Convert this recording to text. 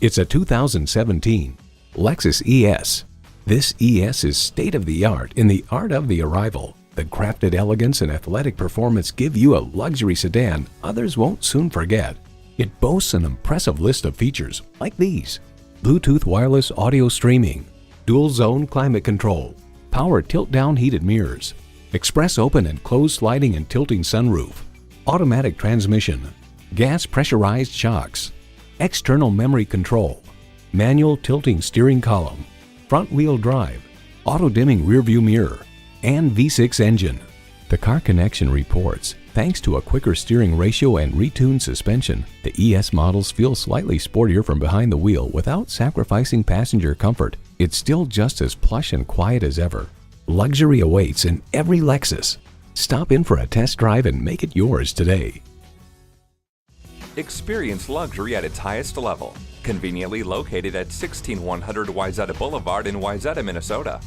It's a 2017 Lexus ES. This ES is state-of-the-art in the art of the arrival. The crafted elegance and athletic performance give you a luxury sedan others won't soon forget. It boasts an impressive list of features like these: Bluetooth wireless audio streaming, dual zone climate control, power tilt-down heated mirrors, express open and closed sliding and tilting sunroof, automatic transmission, gas pressurized shocks, external memory control, manual tilting steering column, front-wheel drive, auto-dimming rearview mirror, and V6 engine. The Car Connection reports, thanks to a quicker steering ratio and retuned suspension, the ES models feel slightly sportier from behind the wheel without sacrificing passenger comfort. It's still just as plush and quiet as ever. Luxury awaits in every Lexus. Stop in for a test drive and make it yours today. Experience luxury at its highest level. Conveniently located at 16100 Wayzata Boulevard in Wayzata, Minnesota.